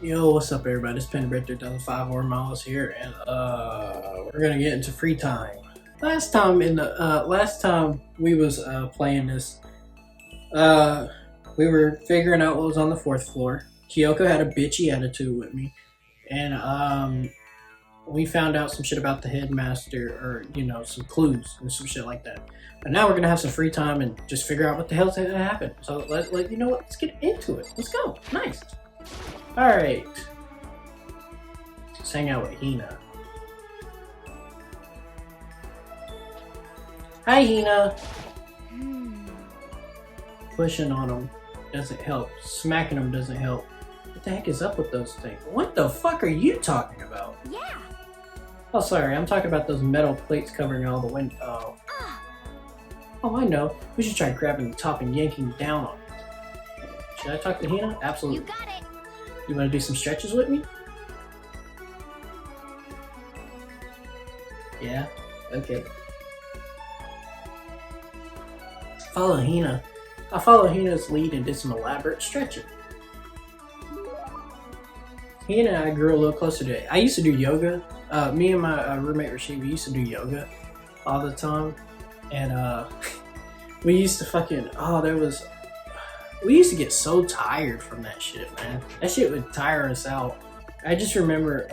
Yo, what's up, everybody? It's Penbread 3005 or Myles here, and we're gonna get into free time. Last time we was playing this, uh, we were figuring out what was on the fourth floor. Kyoko had a bitchy attitude with me, and we found out some shit about the headmaster, or some clues and some shit like that. But now we're gonna have some free time and just figure out what the hell's gonna happen. So you know what? Let's get into it. Let's go. Nice. Alright. Let's hang out with Hina. Hi, Hina. Pushing on them doesn't help. Smacking them doesn't help. What the heck is up with those things? What the fuck are you talking about? Yeah. Oh, sorry. I'm talking about those metal plates covering all the window. Oh, I know. We should try grabbing the top and yanking down on it. Should I talk to Hina? Absolutely. You got it. You want to do some stretches with me? Yeah? Okay. Follow Hina. I followed Hina's lead and did some elaborate stretching. Hina and I grew a little closer today. I used to do yoga. Me and my roommate Rashid, we used to do yoga all the time. And we used to we used to get so tired from that shit, man. That shit would tire us out. I just remember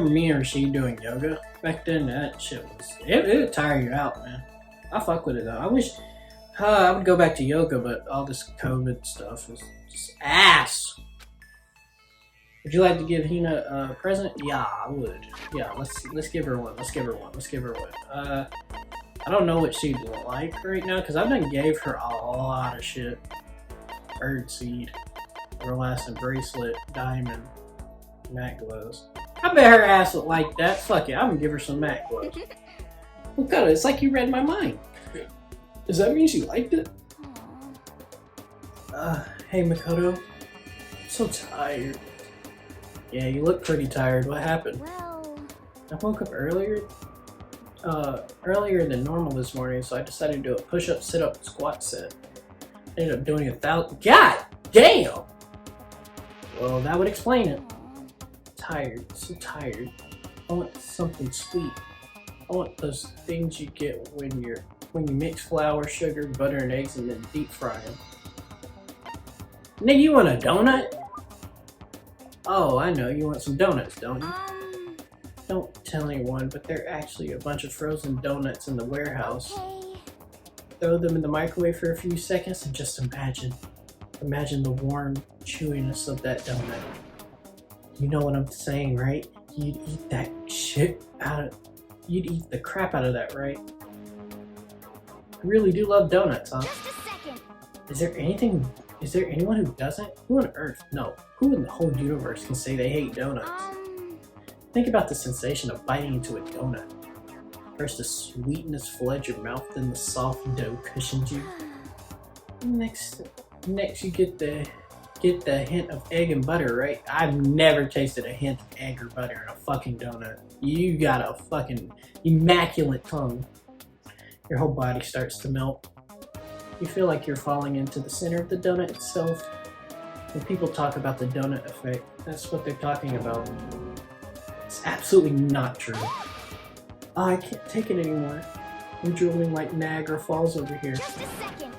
me and Rashid doing yoga back then. That shit it would tire you out, man. I fuck with it though. I wish I would go back to yoga, but all this COVID stuff is just ass. Would you like to give Hina a present? Yeah, I would. Yeah, let's give her one. Let's give her one. I don't know what she'd like right now because I've done gave her a lot of shit. Birdseed, everlasting bracelet, diamond, matte gloves. I bet her ass would like that. Fuck it, I'm gonna give her some matte gloves. Look at it, it's like you read my mind. Does that mean she liked it? Hey Makoto, I'm so tired. Yeah, you look pretty tired. What happened? Well, I woke up earlier than normal this morning, so I decided to do a push-up, sit-up, squat set. I ended up doing 1,000. God damn! Well, that would explain it. Tired, so tired. I want something sweet. I want those things you get when you mix flour, sugar, butter, and eggs and then deep fry them. Nigga, you want a donut? Oh, I know. You want some donuts, don't you? Don't tell anyone, but there are actually a bunch of frozen donuts in the warehouse. okay. Throw them in the microwave for a few seconds and just imagine the warm chewiness of that donut. You know what I'm saying, right? You'd eat the crap out of that, right? I really do love donuts, huh? Just a second. Is there anyone who doesn't? Who on earth? No. Who in the whole universe can say they hate donuts? Think about the sensation of biting into a donut. First the sweetness floods your mouth, then the soft dough cushions you. Next you get the hint of egg and butter, right? I've never tasted a hint of egg or butter in a fucking donut. You got a fucking immaculate tongue. Your whole body starts to melt. You feel like you're falling into the center of the donut itself. When people talk about the donut effect, that's what they're talking about. It's absolutely not true. Oh, I can't take it anymore. I'm drooling like Niagara Falls over here. Just a second.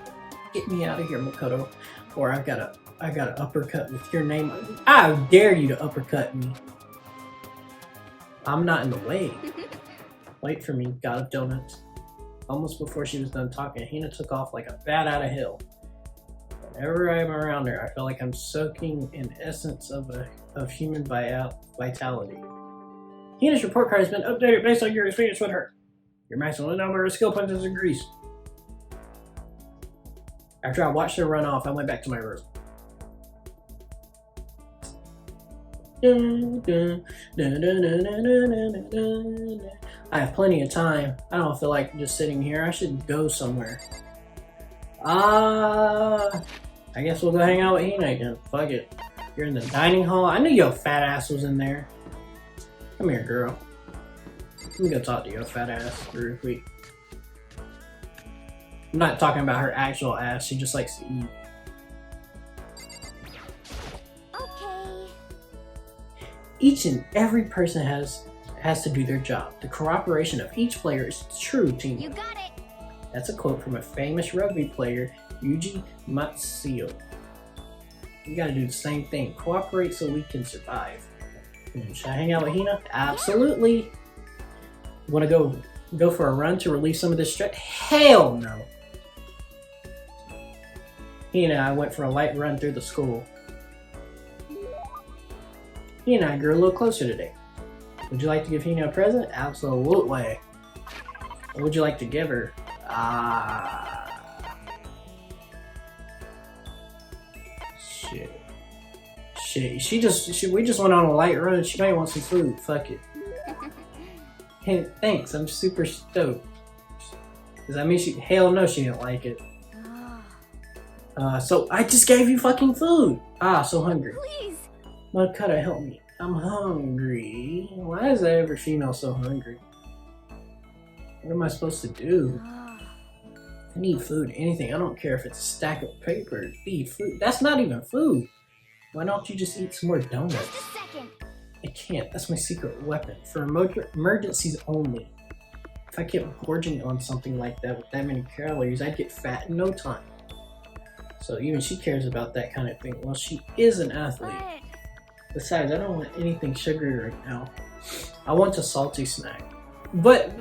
Get me out of here, Makoto, or I got an uppercut with your name. I dare you to uppercut me. I'm not in the way. Wait for me, God of Donuts. Almost before she was done talking, Hina took off like a bat out of hell. Whenever I'm around her, I feel like I'm soaking in essence of human vitality. Hina's report card has been updated based on your experience with her. Your maximum number of skill points has increased. After I watched her run off, I went back to my room. I have plenty of time. I don't feel like just sitting here. I should go somewhere. I guess we'll go hang out with Hina again. Fuck it. You're in the dining hall. I knew your fat ass was in there. Come here, girl. Let me go talk to your fat ass real quick. I'm not talking about her actual ass. She just likes to eat. Okay. Each and every person has to do their job. The cooperation of each player is true teamwork. You got it. That's a quote from a famous rugby player, Yuji Matsuo. You gotta do the same thing. Cooperate so we can survive. Should I hang out with Hina? Absolutely. Wanna go for a run to relieve some of this stress? Hell no. Hina and I went for a light run through the school. Hina and I grew a little closer today. Would you like to give Hina a present? Absolutely. What would you like to give her? Shit. We just went on a light run. She might want some food. Fuck it. Hey, thanks. I'm super stoked. Does that mean hell no, she didn't like it. So I just gave you fucking food. So hungry. Please. Makata, help me. I'm hungry. Why is every female so hungry? What am I supposed to do? I need food, anything. I don't care if it's a stack of paper. Eat food. That's not even food. Why don't you just eat some more donuts? Just a second. I can't. That's my secret weapon. For emergencies only. If I kept gorging on something like that with that many calories, I'd get fat in no time. So even she cares about that kind of thing. Well, she is an athlete. Besides, I don't want anything sugary right now. I want a salty snack. But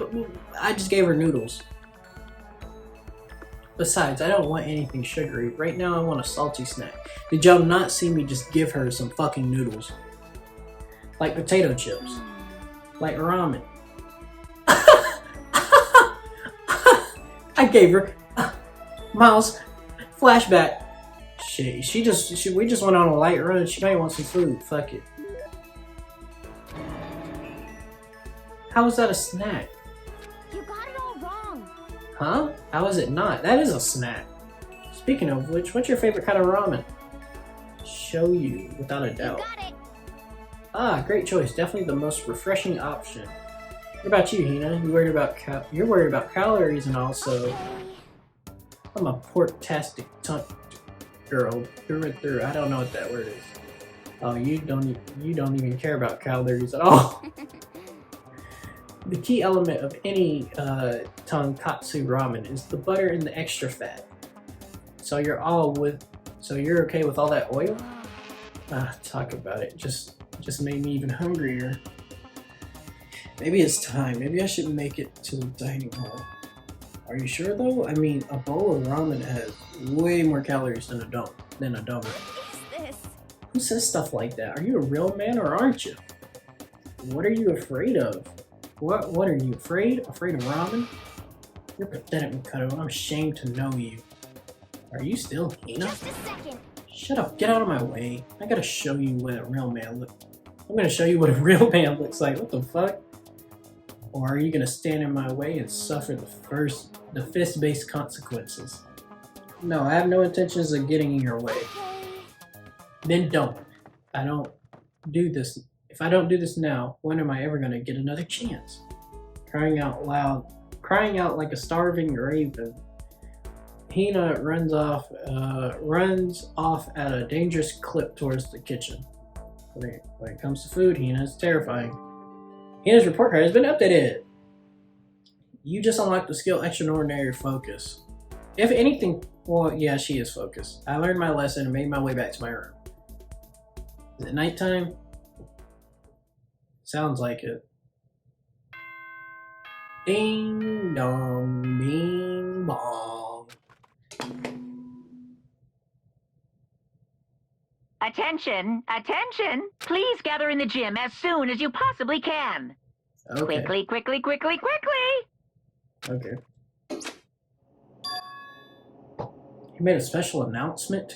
I just gave her noodles. Besides, I don't want anything sugary. Right now I want a salty snack. Did y'all not see me just give her some fucking noodles? Like potato chips. Like ramen. I gave her Myles, flashback. We just went on a light run. She might want some food. Fuck it. How is that a snack? You got it all wrong. Huh? How is it not? That is a snack. Speaking of which, what's your favorite kind of ramen? Show you, without a doubt. You got it. Great choice. Definitely the most refreshing option. What about you, Hina? You're worried about calories and also. Okay. I'm a pork-tastic girl through and through. I don't know what that word is. Oh, you don't even care about calories at all. The key element of any tonkatsu ramen is the butter and the extra fat. So you're okay with all that oil? Talk about it. Just made me even hungrier. Maybe it's time. Maybe I should make it to the dining hall. Are you sure though? I mean, a bowl of ramen has way more calories than a donut. What is this? Who says stuff like that? Are you a real man or aren't you? What are you afraid of? What are you afraid? Afraid of ramen? You're pathetic, Mikado. I'm ashamed to know you. Are you still Hina? Just a second. Shut up, get out of my way. I gotta show you what a real man looks. I'm gonna show you what a real man looks like. What the fuck? Or are you gonna stand in my way and suffer the fist-based consequences? No, I have no intentions of getting in your way. Okay. Then don't. I don't do this. If I don't do this now, when am I ever gonna get another chance? Crying out loud, crying out like a starving raven. Hina runs off at a dangerous clip towards the kitchen. When it comes to food, Hina is terrifying. Hina's report card has been updated. You just unlocked the skill Extraordinary Focus. If anything, well, yeah, she is focused. I learned my lesson and made my way back to my room. Is it nighttime? Sounds like it. Ding dong, bing bong. Attention, attention! Please gather in the gym as soon as you possibly can. Okay. Quickly. Okay. He made a special announcement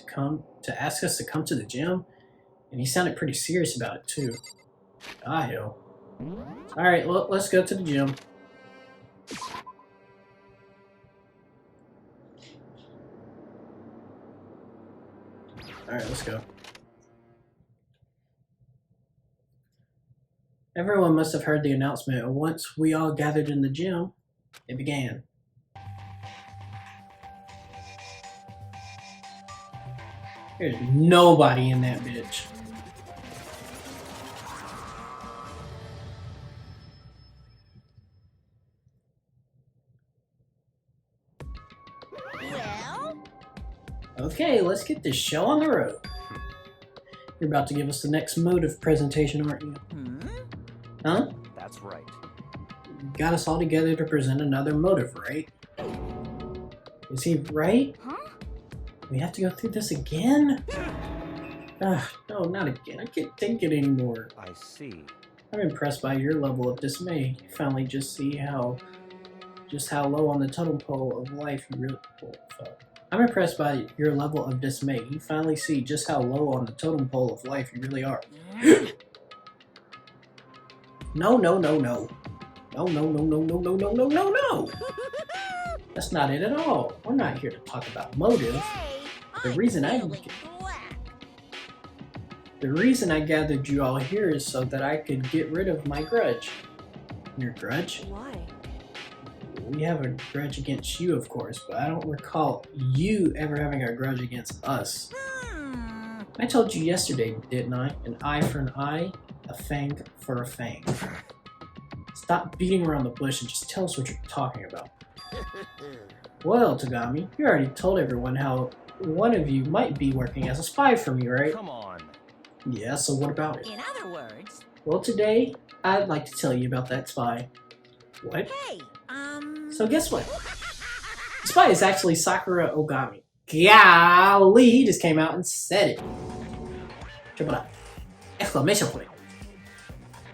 to ask us to come to the gym, and he sounded pretty serious about it too. Hell. Alright, well, let's go to the gym. Alright, let's go. Everyone must have heard the announcement, and once we all gathered in the gym, it began. There's nobody in that bitch. Okay, let's get this show on the road. You're about to give us the next motive presentation, aren't you? Huh? That's right. You got us all together to present another motive, right? Is he right? Huh? We have to go through this again? No, not again. I can't take it anymore. I see. I'm impressed by your level of dismay. You finally just see how low on the totem pole of life you really. Oh, fuck. I'm impressed by your level of dismay. You finally see just how low on the totem pole of life you really are. No, no, no, no. No, no, no, no, no, no, no, no, no, no. That's not it at all. We're not here to talk about motive. The reason I gathered you all here is so that I could get rid of my grudge. Your grudge? Why? We have a grudge against you, of course, but I don't recall you ever having a grudge against us. I told you yesterday, didn't I? An eye for an eye, a fang for a fang. Stop beating around the bush and just tell us what you're talking about. Well, Tagami, you already told everyone how one of you might be working as a spy for me, right? Come on. Yeah, so what about it? In other words. Well, today, I'd like to tell you about that spy. What? Hey, So guess what? The spy is actually Sakura Ogami. Golly, he just came out and said it. Triple up. Exclamation point.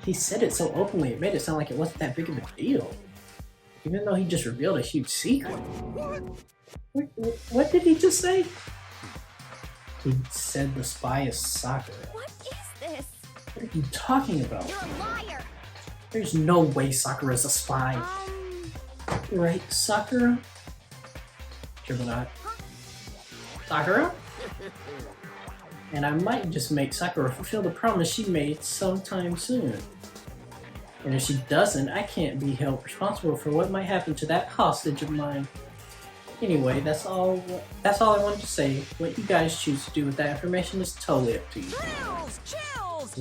He said it so openly, it made it sound like it wasn't that big of a deal. Even though he just revealed a huge secret. What did he just say? He said the spy is Sakura. What is this? What are you talking about? You're a liar. There's no way Sakura's a spy. Right, Sakura? Triple dot. Sakura? And I might just make Sakura fulfill the promise she made sometime soon. And if she doesn't, I can't be held responsible for what might happen to that hostage of mine. Anyway, that's all I wanted to say. What you guys choose to do with that information is totally up to you. Chills!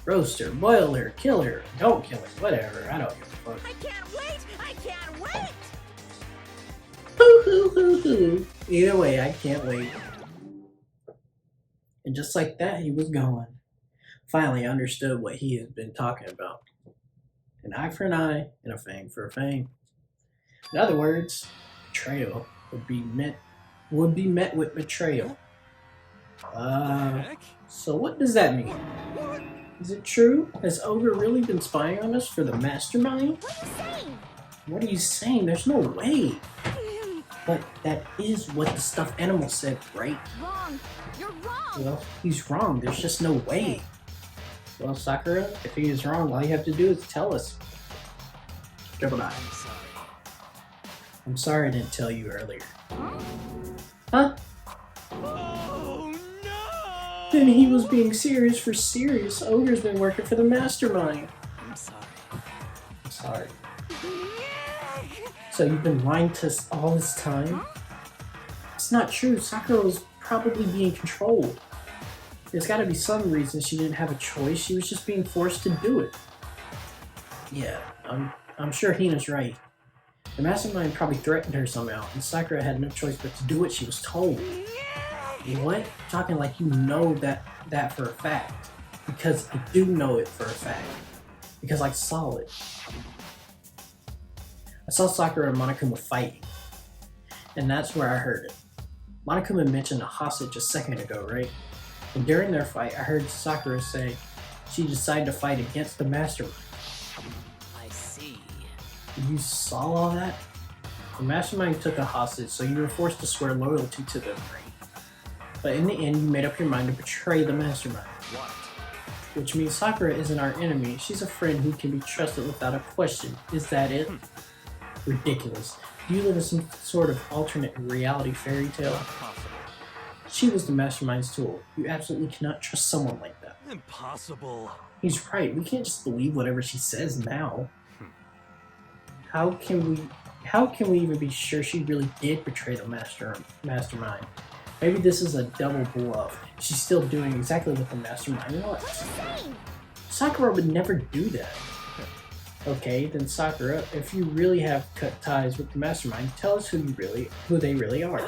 Roaster, boil her, kill her, don't kill her, whatever, I don't give a fuck. I can't wait! I can't wait! Hoo hoo hoo hoo. Either way, I can't wait. And just like that, he was gone. Finally understood what he had been talking about. An eye for an eye, and a fang for a fang. In other words, betrayal would be met with betrayal. So what does that mean? Is it true? Has Ogre really been spying on us for the mastermind? What are you saying? What are you saying? There's no way. But that is what the stuffed animal said, right? Wrong. You're wrong. Well, he's wrong. There's just no way. Well, Sakura, if he is wrong, all you have to do is tell us. Triple dot. I'm sorry I didn't tell you earlier. Huh? Oh no! Then he was being serious for serious. Ogre's been working for the mastermind. I'm sorry. I'm sorry. So you've been lying to us all this time? It's not true. Sakura was probably being controlled. There's got to be some reason she didn't have a choice. She was just being forced to do it. Yeah, I'm sure Hina's right. The mastermind probably threatened her somehow, and Sakura had no choice but to do what she was told. What? You're talking like you know that for a fact. Because I do know it for a fact. Because I saw it. I saw Sakura and Monokuma fighting. And that's where I heard it. Monokuma mentioned a hostage a second ago, right? And during their fight, I heard Sakura say she decided to fight against the mastermind. I see. You saw all that? The mastermind took a hostage, so you were forced to swear loyalty to them, right? But in the end, you made up your mind to betray the mastermind. What? Which means Sakura isn't our enemy. She's a friend who can be trusted without a question. Is that it? Ridiculous. Do you live in some sort of alternate reality fairy tale? Not possible. She was the mastermind's tool. You absolutely cannot trust someone like that. Impossible. He's right. We can't just believe whatever she says now. How can we even be sure she really did betray the mastermind? Maybe this is a double bluff. She's still doing exactly what the mastermind wants. Sakura would never do that. Okay, then Sakura, if you really have cut ties with the mastermind, tell us who they really are.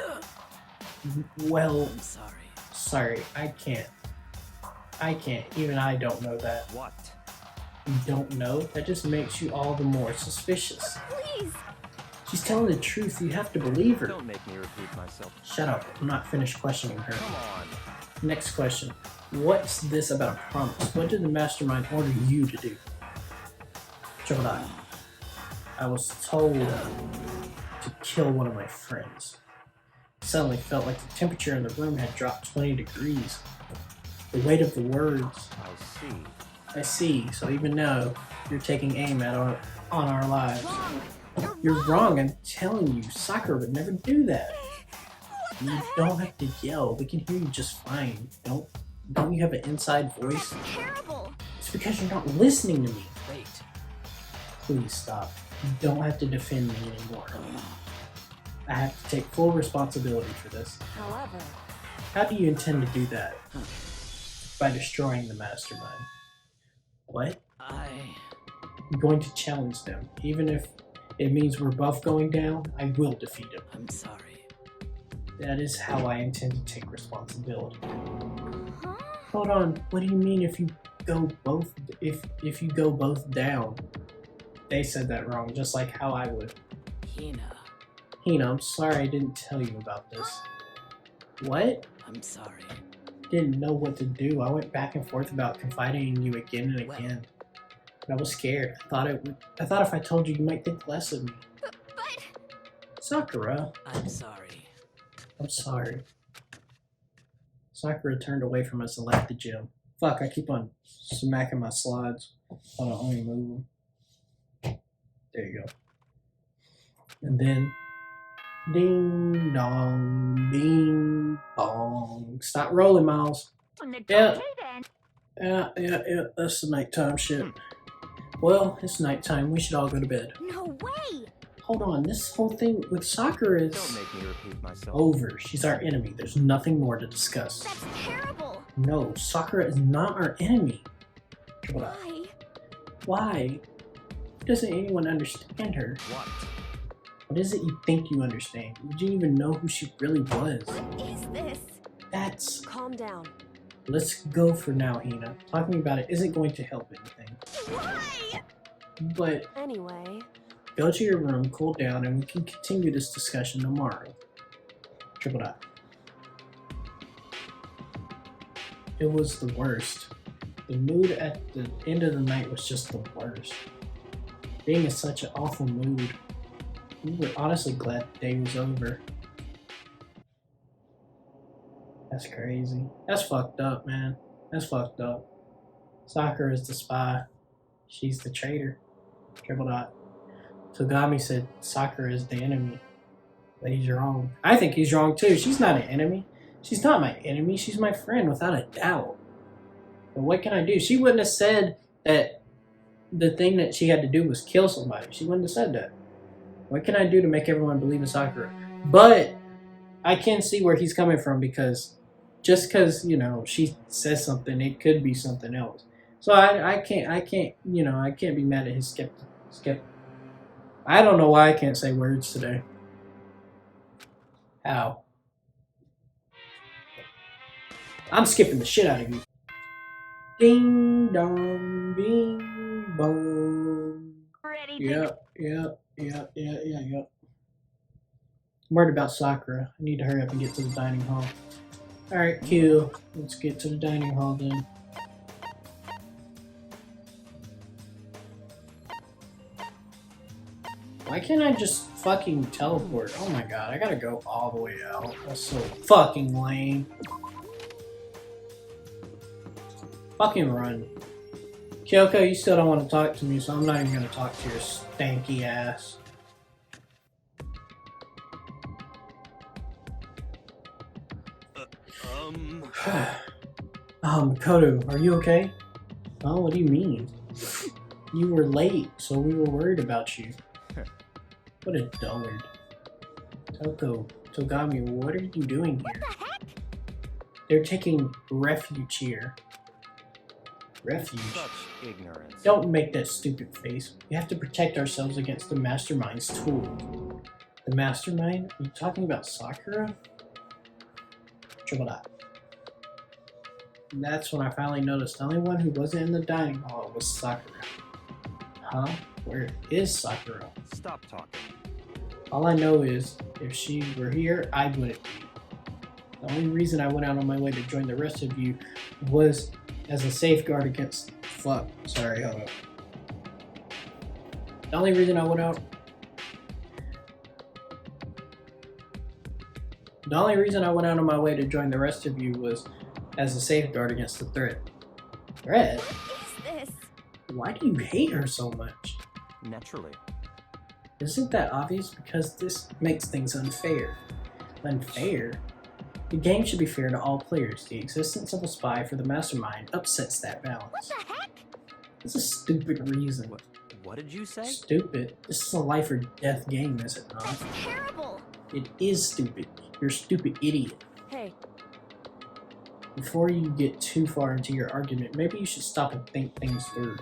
Well, I'm sorry. sorry, I can't. Even I don't know that. What? You don't know? That just makes you all the more suspicious. Please. She's telling the truth, you have to believe her. Don't make me repeat myself. Shut up, I'm not finished questioning her. Come on. Next question. What's this about a promise? What did the mastermind order you to do? Triple dot. I was told to kill one of my friends. Suddenly felt like the temperature in the room had dropped 20 degrees. The weight of the words. I see. I see, so even now, you're taking aim on our lives. Wrong. You're wrong, I'm telling you. Sakura would never do that. You don't have to yell, we can hear you just fine. Don't you have an inside voice? That's terrible. It's because you're not listening to me. Wait. Please stop. You don't have to defend me anymore. I have to take full responsibility for this. However, How do you intend to do that? By destroying the mastermind. What? I'm going to challenge them. Even if it means we're both going down, I will defeat him. I'm sorry. That is how I intend to take responsibility. huh? Hold on, what do you mean if you go both if you go both down? They said that wrong, just like how I would. Hina. Hina, I'm sorry I didn't tell you about this. What? I'm sorry. Didn't know what to do. I went back and forth about confiding in you again and Well. again. But I was scared. I thought if I told you, you might think less of me. But Sakura, I'm sorry. I'm sorry. Sakura turned away from us and left the gym. Fuck, I keep on smacking my slides. Hold on, let me move them. There you go. And then, ding dong, bing bong. Stop rolling, Miles. Yeah. Okay then. Yeah, that's the nighttime shit. Well, it's nighttime. We should all go to bed. no way. Hold on, this whole thing with Sakura is Don't make me repeat myself. over. She's our enemy. There's nothing more to discuss. That's terrible. No, Sakura is not our enemy. Triple dot. Why? Why? Doesn't anyone understand her? What? What is it you think you understand? You didn't even know who she really was. What is this? That's... Calm down. Let's go for now, Hina. Talking about it isn't going to help anything. Why? But Anyway, go to your room, cool down, and we can continue this discussion tomorrow. Triple dot. It was the worst. The mood at the end of the night was just the worst. Being in such an awful mood. We were honestly glad the day was over. That's crazy. That's fucked up, man. That's fucked up. Sakura is the spy. She's the traitor. Triple dot. Togami said Sakura is the enemy. But he's wrong. I think he's wrong too. She's not an enemy. She's not my enemy. She's my friend without a doubt. But what can I do? She wouldn't have said that the thing that she had to do was kill somebody. She wouldn't have said that. What can I do to make everyone believe in Sakura? But I can see where he's coming from, because just because, you know, she says something, it could be something else. So I can't, you know, I can't be mad at his skeptic. I don't know why I can't say words today. How? I'm skipping the shit out of you. Ding dong, bing bong. Ready to Yep. I'm worried about Sakura. I need to hurry up and get to the dining hall. Alright, Q. Let's get to the dining hall then. Why can't I just fucking teleport? Oh my god, I gotta go all the way out. That's so fucking lame. Fucking run. Kyoko, you still don't want to talk to me, so I'm not even gonna talk to your stanky ass. Kodo, are you okay? Oh, what do you mean? You were late, so we were worried about you. What a dullard. Togami, what are you doing here? What the heck? They're taking refuge here. Refuge? Such ignorance. Don't make that stupid face. We have to protect ourselves against the Mastermind's tool. The Mastermind? Are you talking about Sakura? Triple dot. And that's when I finally noticed the only one who wasn't in the dining hall was Sakura. Huh? Where is Sakura? Stop talking. All I know is, if she were here, I wouldn't be. The only reason I went out on my way to join the rest of you was as a safeguard against... Fuck. Sorry, hold up. The only reason I went out... The only reason I went out on my way to join the rest of you was as a safeguard against the threat. Threat? What is this? Why do you hate her so much? Naturally. Isn't that obvious? Because this makes things unfair. Unfair? The game should be fair to all players. The existence of a spy for the mastermind upsets that balance. What the heck? It's a stupid reason. What did you say? Stupid? This is a life or death game, is it not? That's terrible. It is stupid. You're a stupid idiot. Hey. Before you get too far into your argument, maybe you should stop and think things through.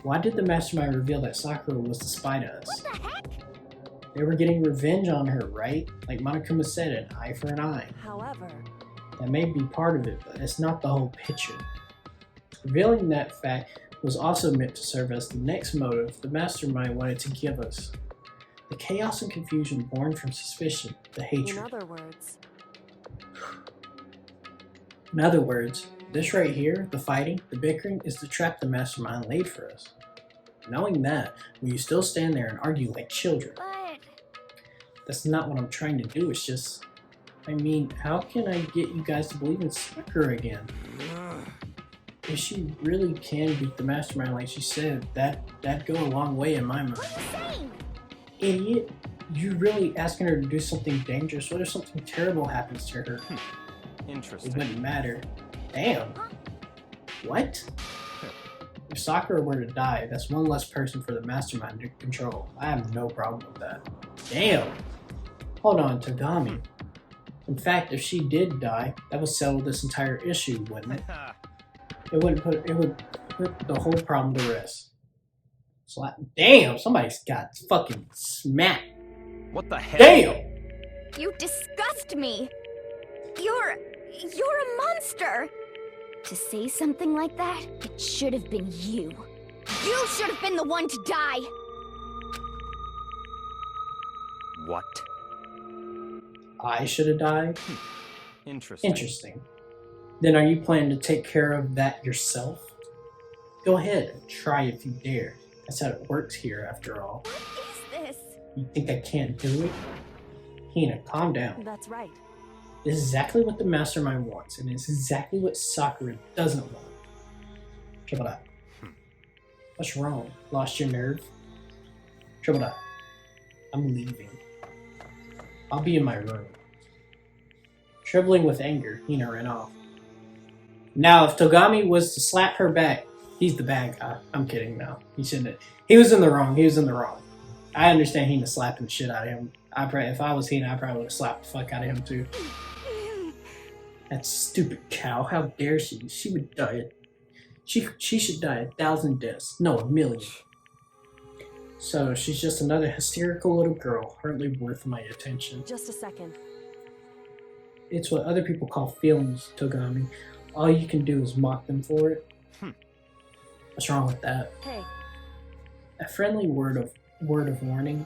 Why did the mastermind reveal that Sakura was the spy to us? What the heck? They were getting revenge on her, right? Like Monokuma said, an eye for an eye. However, That may be part of it, but it's not the whole picture. Revealing that fact was also meant to serve as the next motive the mastermind wanted to give us. The chaos and confusion born from suspicion, the hatred. In other words, this right here, the fighting, the bickering, is the trap the mastermind laid for us. Knowing that, will you still stand there and argue like children? but That's not what I'm trying to do, it's just... I mean, how can I get you guys to believe in Sakura again? If she really can beat the mastermind like she said, that'd go a long way in my mind. what are you saying? Idiot, you really asking her to do something dangerous? What if something terrible happens to her? It Interesting. wouldn't matter. Damn. What? If Sakura were to die, that's one less person for the mastermind to control. I have no problem with that. Damn. Hold on, Togami. In fact, if she did die, that would settle this entire issue, wouldn't it? It would put the whole problem to rest. Damn, somebody's got fucking smacked. What the hell? Damn! You disgust me. You're a monster. To say something like that, it should have been you. You should have been the one to die. What? I should have died? Interesting. Interesting. Then are you planning to take care of that yourself? Go ahead and try if you dare. That's how it works here, after all. What is this? You think I can't do it? Hina, calm down. That's right. This is exactly what the mastermind wants, and it's exactly what Sakura doesn't want. Triple dot. What's wrong? Lost your nerve? Triple dot. I'm leaving. I'll be in my room. Trembling with anger, Hina ran off. Now, if Togami was to slap her back, he's the bad guy. I'm kidding now. He shouldn't have. He was in the wrong. He was in the wrong. I understand Hina slapping the shit out of him. If I was Hina, I probably would have slapped the fuck out of him too. That stupid cow. How dare she? She would die. She should die 1,000 deaths. No, 1,000,000. So she's just another hysterical little girl, hardly worth my attention. Just a second. It's what other people call feelings, Togami. All you can do is mock them for it. What's wrong with that? Hey. A friendly word of warning.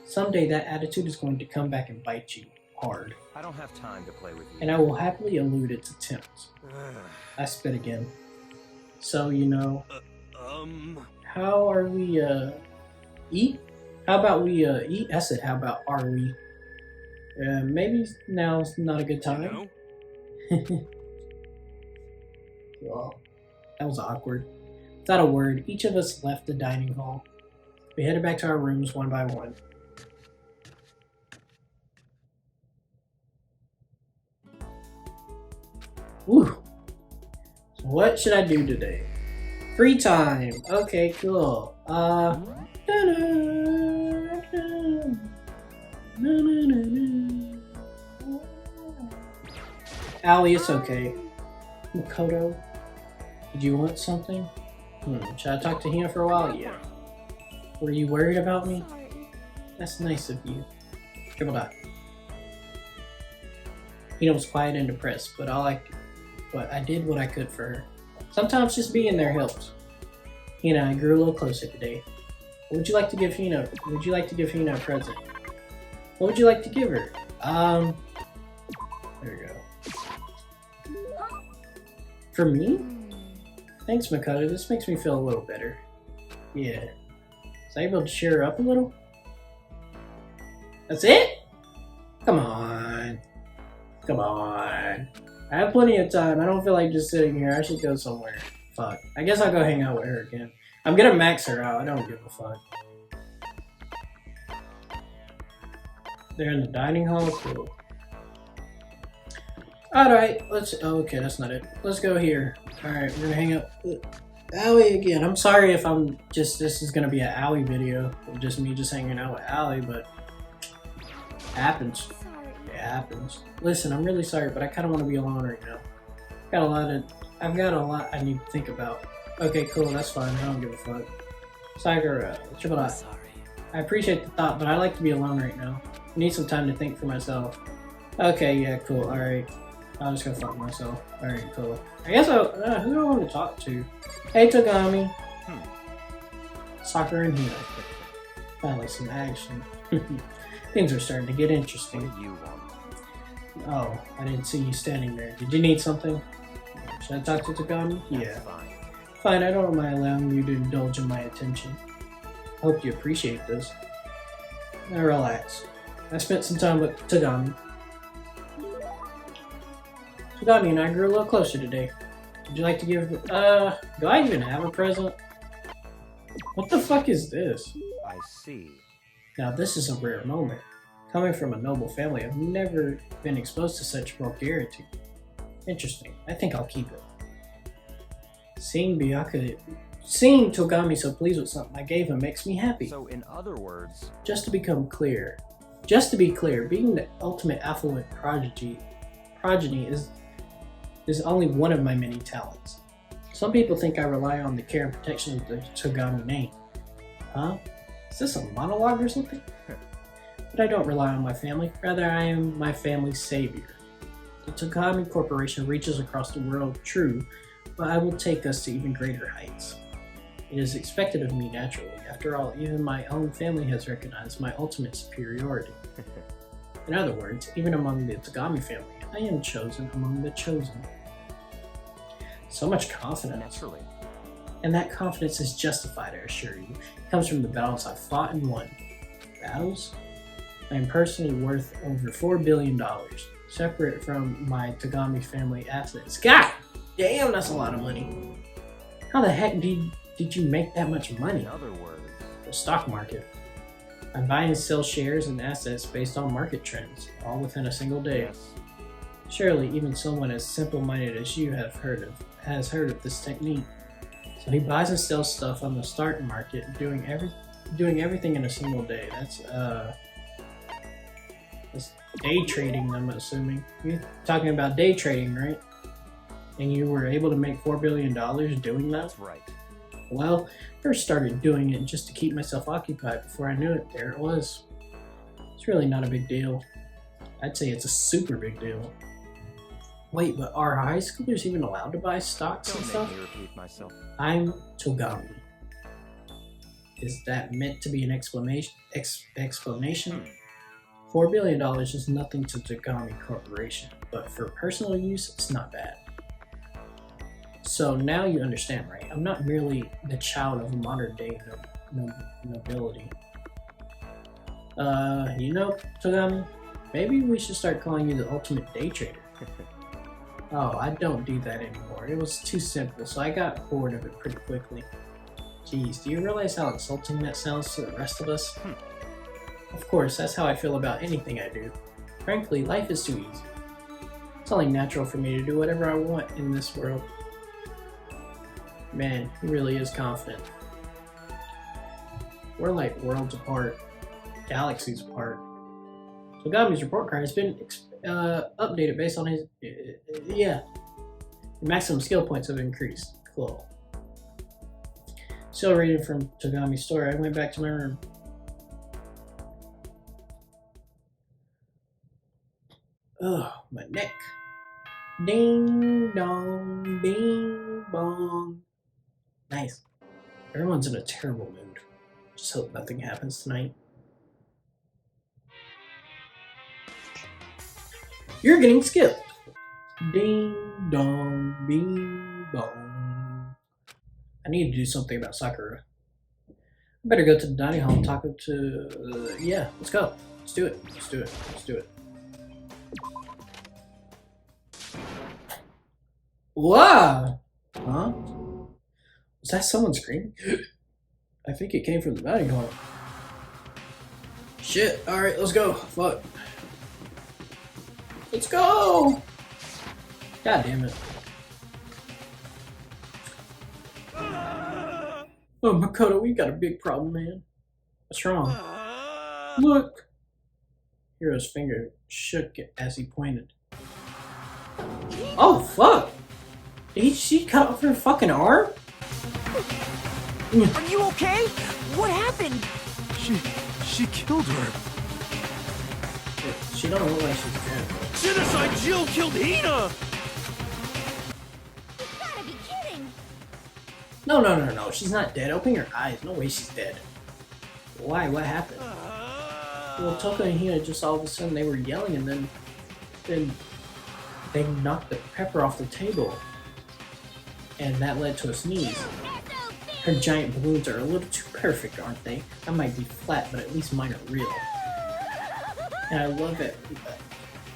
Someday that attitude is going to come back and bite you hard. I don't have time to play with you. And I will happily elude its attempts. I spit again. So, how are we, eat? How about we, eat? I said, how about are we? Maybe now's not a good time. Well, that was awkward. Without a word, each of us left the dining hall. We headed back to our rooms one by one. Woo! So what should I do today? Free time! Okay, cool. Allie, it's okay. Makoto, did you want something? Should I talk to him for a while? Yeah. Were you worried about me? That's nice of you. Triple dot. Hina was quiet and depressed, but I did what I could for her. Sometimes just being there helps. Hina and I grew a little closer today. What would you like to give Hina? Would you like to give Hina a present? What would you like to give her? There we go. For me? Thanks, Makoto. This makes me feel a little better. Yeah. Was I able to cheer her up a little? That's it? Come on. Come on. I have plenty of time. I don't feel like just sitting here. I should go somewhere. Fuck. I guess I'll go hang out with her again. I'm gonna max her out. I don't give a fuck. They're in the dining hall. Cool. Alright, let's. Oh, okay, that's not it. Let's go here. Alright, we're gonna hang out with Allie again. I'm sorry if I'm just. This is gonna be an Allie video of just me just hanging out with Allie, but. It happens. It happens. Listen, I'm really sorry, but I kind of want to be alone right now. I've got a lot I need to think about. Okay, cool, that's fine. I don't give a fuck. Sakura, triple dot. I appreciate the thought, but I like to be alone right now. I need some time to think for myself. Okay, yeah, cool. Alright. I'm just gonna fuck myself. Alright, cool. I guess who do I want to talk to? Hey, Togami. Sakura and Hina. Finally, some action. Things are starting to get interesting. What do you want? Oh, I didn't see you standing there. Did you need something? Should I talk to Togami? Yeah. Fine. Fine, I don't mind allowing you to indulge in my attention. I hope you appreciate this. Now relax. I spent some time with Togami. Togami and I grew a little closer today. Would you like to give... do I even have a present? What the fuck is this? I see. Now this is a rare moment. Coming from a noble family, I've never been exposed to such vulgarity. Interesting. I think I'll keep it. Seeing Togami so pleased with something I gave him makes me happy. So in other words... Just to be clear, being the ultimate affluent progeny is only one of my many talents. Some people think I rely on the care and protection of the Togami name. Huh? Is this a monologue or something? But I don't rely on my family, rather I am my family's savior. The Togami Corporation reaches across the world, true, but I will take us to even greater heights. It is expected of me naturally. After all, even my own family has recognized my ultimate superiority. In other words, even among the Togami family, I am chosen among the chosen. So much confidence. Naturally. And that confidence is justified, I assure you. It comes from the battles I've fought and won. Battles? I am personally worth over $4 billion, separate from my Togami family assets. God damn, that's a lot of money. How the heck did you make that much money? In other words... The stock market. I buy and sell shares and assets based on market trends, all within a single day. Yes. Surely even someone as simple-minded as you has heard of this technique. So he buys and sells stuff on the stock market, doing everything in a single day. That's day trading, I'm assuming. You're talking about day trading, right? And you were able to make $4 billion doing that? That's right. Well, I first started doing it just to keep myself occupied. Before I knew it, there it was. It's really not a big deal. I'd say it's a super big deal. Wait, but are high schoolers even allowed to buy stocks and Don't stuff? make me repeat myself. I'm Togami. Is that meant to be an explanation? $4 billion is nothing to Togami Corporation, but for personal use, it's not bad. So now you understand, right? I'm not merely the child of a modern day nobility. You know, Togami, maybe we should start calling you the ultimate day trader. Oh, I don't do that anymore. It was too simple, so I got bored of it pretty quickly. Jeez, do you realize how insulting that sounds to the rest of us? Of course, that's how I feel about anything I do. Frankly, life is too easy. It's only natural for me to do whatever I want in this world. Man, he really is confident. We're like worlds apart, galaxies apart. Togami's report card has been updated based on his... yeah. The maximum skill points have increased. Cool. Still reading from Togami's story, I went back to my room. Ugh, my neck. Ding dong, bing bong. Nice. Everyone's in a terrible mood. Just hope nothing happens tonight. You're getting skipped. Ding dong, bing bong. I need to do something about Sakura. I better go to the dining hall and talk to. Yeah, let's go. Let's do it. Let's do it. Let's do it. Wow! Huh? Was that someone screaming? I think it came from the dining hall. Shit, alright, let's go. Fuck. Let's go! God damn it. Oh, Makoto, we got a big problem, man. What's wrong? Look! Hiro's finger shook as he pointed. Oh, fuck! Did she cut off her fucking arm? Are you okay? What happened? She killed her. She don't look like she's dead. Genocide Jill killed Hina! You gotta be kidding! No. She's not dead. Open your eyes. No way she's dead. Why? What happened? Well, Toka and Hina just all of a sudden they were yelling and then they knocked the pepper off the table. And that led to a sneeze. Her giant balloons are a little too perfect, aren't they? I might be flat, but at least mine are real. And I love it.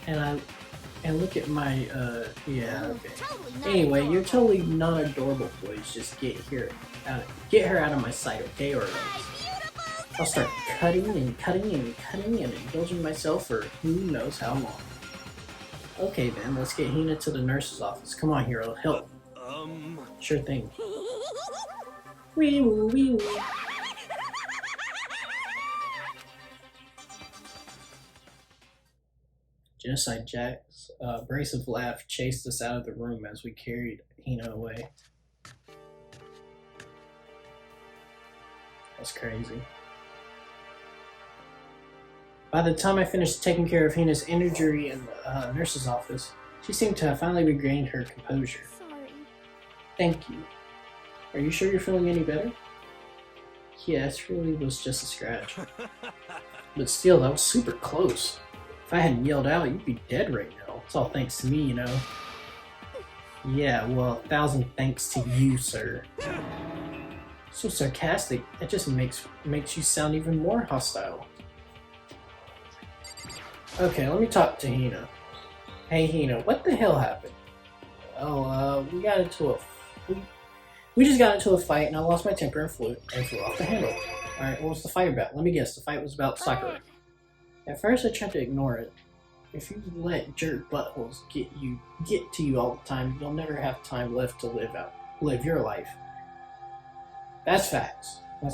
And look at my, yeah, okay. Anyway, you're totally not adorable, boys. Just get her out of my sight, okay? Or I'll start cutting and indulging myself for who knows how long. Okay then, let's get Hina to the nurse's office. Come on, Hiro, help. Sure thing. Wee woo, wee woo. Genocide Jack's abrasive laugh chased us out of the room as we carried Hina away. That's crazy. By the time I finished taking care of Hina's injury in the nurse's office, she seemed to have finally regained her composure. Sorry. Thank you. Are you sure you're feeling any better? Yeah, it really was just a scratch. But still, that was super close. If I hadn't yelled out, you'd be dead right now. It's all thanks to me, you know. Yeah, well, 1,000 thanks to you, sir. So sarcastic, it just makes you sound even more hostile. Okay, let me talk to Hina. Hey Hina, what the hell happened? Oh, we just got into a fight and I lost my temper and flew off the handle. Alright, what was the fight about? Let me guess, the fight was about Sakura. At first I tried to ignore it. If you let jerk buttholes get to you all the time, you'll never have time left to live your life. That's facts. But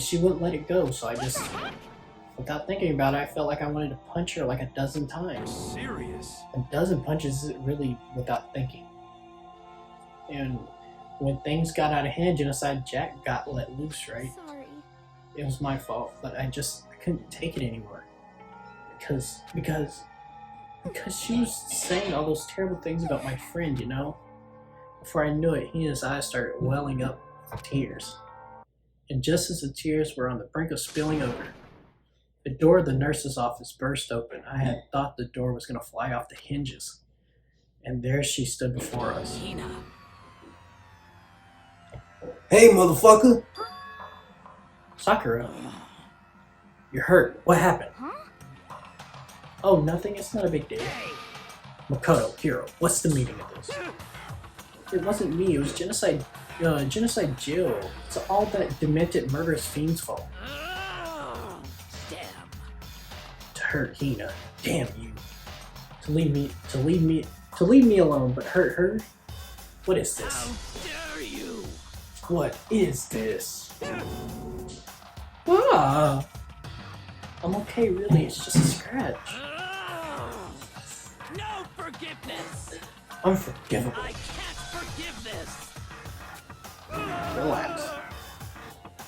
she wouldn't let it go, so I just, without thinking about it, I felt like I wanted to punch her like a dozen times. Serious? A dozen punches isn't really without thinking. And when things got out of hand, Genocide Jack got let loose, right? Sorry. It was my fault, but I couldn't take it anymore. Because she was saying all those terrible things about my friend, you know? Before I knew it, Hina's eyes started welling up with tears. And just as the tears were on the brink of spilling over, the door of the nurse's office burst open. I had thought the door was going to fly off the hinges. And there she stood before us. Hina. Hey, motherfucker! Sakura. You're hurt. What happened? Huh? Oh, nothing. It's not a big deal. Makoto, Hiro, what's the meaning of this? It wasn't me. It was Genocide Jill. It's all that demented, murderous fiend's fault. Damn. To hurt Hina. Damn you. To leave me alone, but hurt her? What is this? How dare you? What is this? Ah! I'm okay, really. It's just a scratch. No forgiveness. Unforgivable. I can't forgive this. Relax.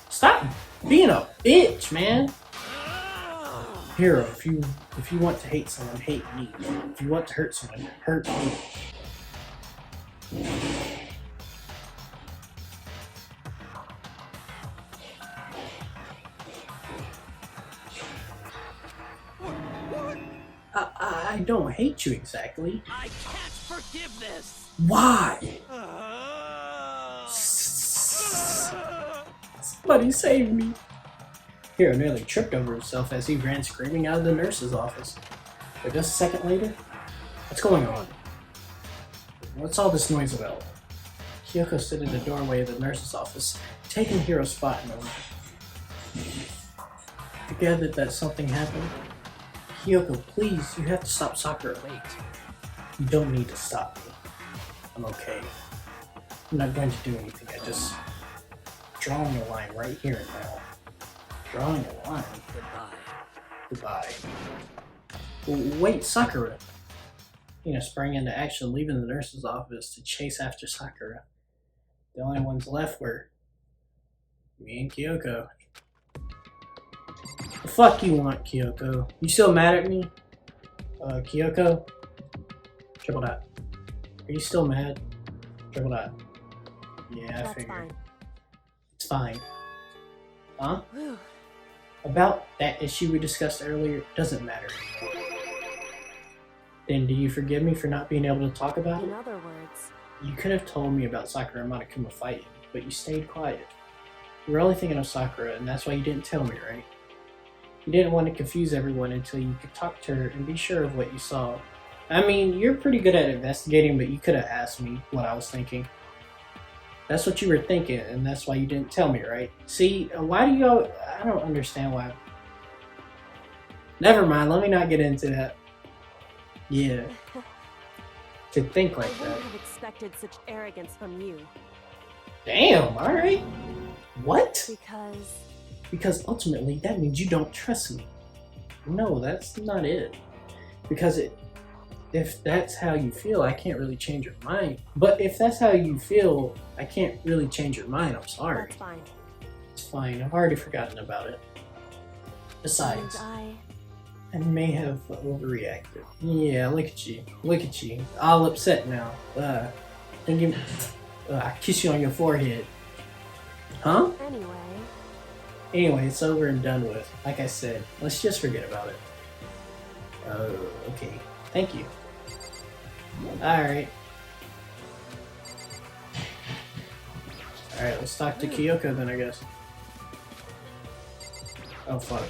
Stop being a bitch, man. Hiro, If you want to hate someone, hate me. If you want to hurt someone, hurt me. I don't hate you exactly. I can't forgive this. Why? Somebody save me. Hiro nearly tripped over himself as he ran screaming out of the nurse's office. But just a second later, what's going on? What's all this noise about? Kyoko stood in the doorway of the nurse's office, taking Hiro's spot in the room. You gathered that something happened? Kyoko, please, you have to stop Sakura. Wait. You don't need to stop me. I'm okay. I'm not going to do anything. I just drawing a line right here and now. Drawing a line. Goodbye. Wait, Sakura. Hina sprang into action, leaving the nurse's office to chase after Sakura. The only ones left were me and Kyoko. The fuck you want, Kyoko? You still mad at me? Kyoko? Triple dot. Are you still mad? Triple dot. Yeah, I figured. Fine. It's fine. Huh? About that issue we discussed earlier, doesn't matter anymore. Then do you forgive me for not being able to talk about it? In other words, You could have told me about Sakura and Monokuma fighting, but you stayed quiet. You were only thinking of Sakura, and that's why you didn't tell me, right? You didn't want to confuse everyone until you could talk to her and be sure of what you saw. I mean, you're pretty good at investigating, but you could have asked me what I was thinking. That's what you were thinking, and that's why you didn't tell me, right? See, why do you all... I don't understand why. Never mind, let me not get into that. Yeah. To think like I wouldn't that. have expected such arrogance from you. Damn, alright. What? Because ultimately, that means you don't trust me. No, that's not it. Because if that's how you feel, I can't really change your mind. But if that's how you feel, I can't really change your mind. I'm sorry. that's fine. It's fine. I've already forgotten about it. Besides, And I may have overreacted. Yeah, look at you. Look at you. All upset now. Don't give me... I kiss you on your forehead. Huh? Anyway, it's over and done with. Like I said, let's just forget about it. Oh, okay. Thank you. Alright. Alright, let's talk to Kyoko then, I guess. Oh, fuck.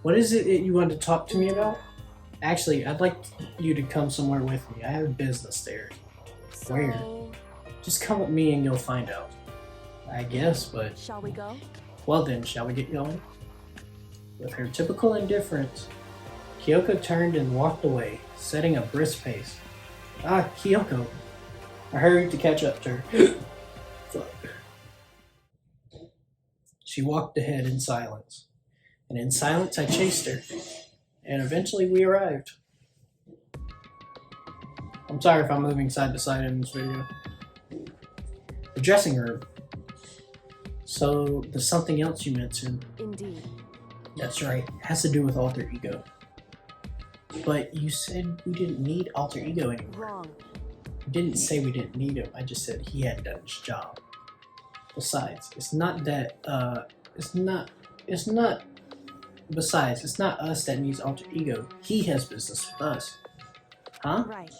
What is it that you want to talk to me about? Actually, I'd like you to come somewhere with me. I have business there. Where? Just come with me and you'll find out. I guess, but... Shall we go? Well then, shall we get going? With her typical indifference, Kyoko turned and walked away, setting a brisk pace. Ah, Kyoko! I hurried to catch up to her. Fuck. She walked ahead in silence, and in silence I chased her, and eventually we arrived. I'm sorry if I'm moving side to side in this video. The dressing room. So, there's something else you mentioned. Indeed. That's right. It has to do with alter ego. But you said we didn't need alter ego anymore. Wrong. I didn't say we didn't need him. I just said he hadn't done his job. Besides, it's not us that needs alter ego. He has business with us. Huh? Right.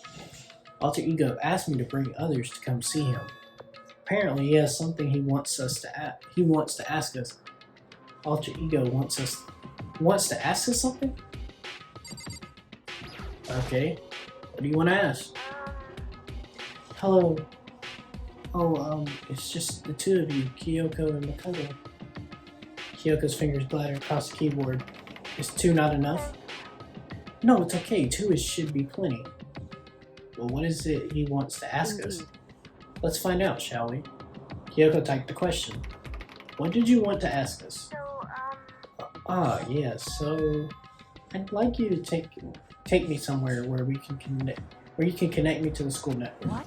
Alter ego asked me to bring others to come see him. Apparently, he has something he wants to ask us. Alter ego wants to ask us something? Okay. What do you want to ask? Hello. Oh, it's just the two of you, Kyoko and Makoto. Kyoko's fingers glided across the keyboard. Is 2 not enough? No, it's okay. 2 should be plenty. Well, what is it he wants to ask us? Let's find out, shall we? Kyoko typed the question. What did you want to ask us? Yeah, so I'd like you to take me somewhere where you can connect me to the school network. What?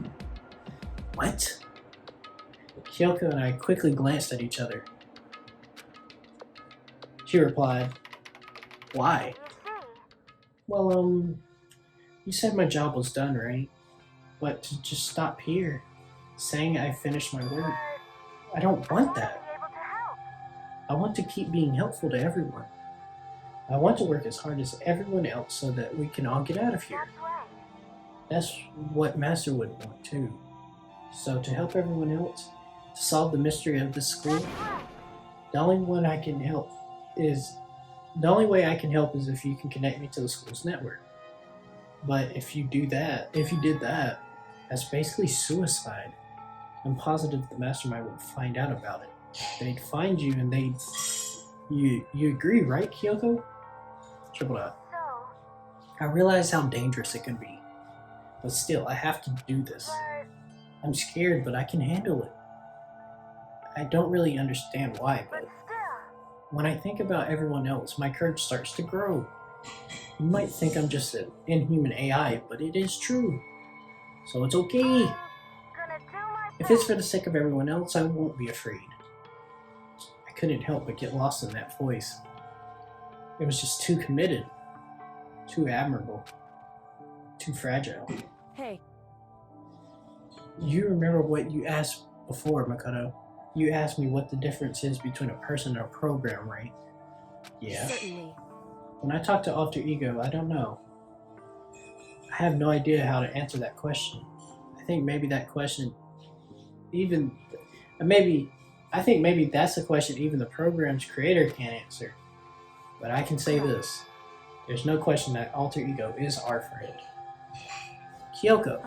What? Kyoko and I quickly glanced at each other. She replied, "Why?" "Well, you said my job was done, right? But to just stop here, saying I finished my work, I don't want that. I want to keep being helpful to everyone. I want to work as hard as everyone else so that we can all get out of here. That's what Master would want too. So to help everyone else, to solve the mystery of this school, the only way I can help is if you can connect me to the school's network. But if you did that, that's basically suicide. I'm positive the mastermind would find out about it. They'd find you and you agree, right, Kyoko?" Triple dot. "I realize how dangerous it can be, but still, I have to do this. I'm scared, but I can handle it. I don't really understand why, but when I think about everyone else, my courage starts to grow. You might think I'm just an inhuman AI, but it is true. So it's okay. If it's for the sake of everyone else, I won't be afraid." I couldn't help but get lost in that voice. It was just too committed, too admirable, too fragile. Hey, You remember what you asked before, Makoto? You asked me what the difference is between a person and a program, right? Yeah. certainly. When I talk to Alter Ego, I don't know. I have no idea how to answer that question. I think maybe that question I think maybe that's a question even the program's creator can't answer. But I can say this. There's no question that Alter Ego is our friend. Kyoko,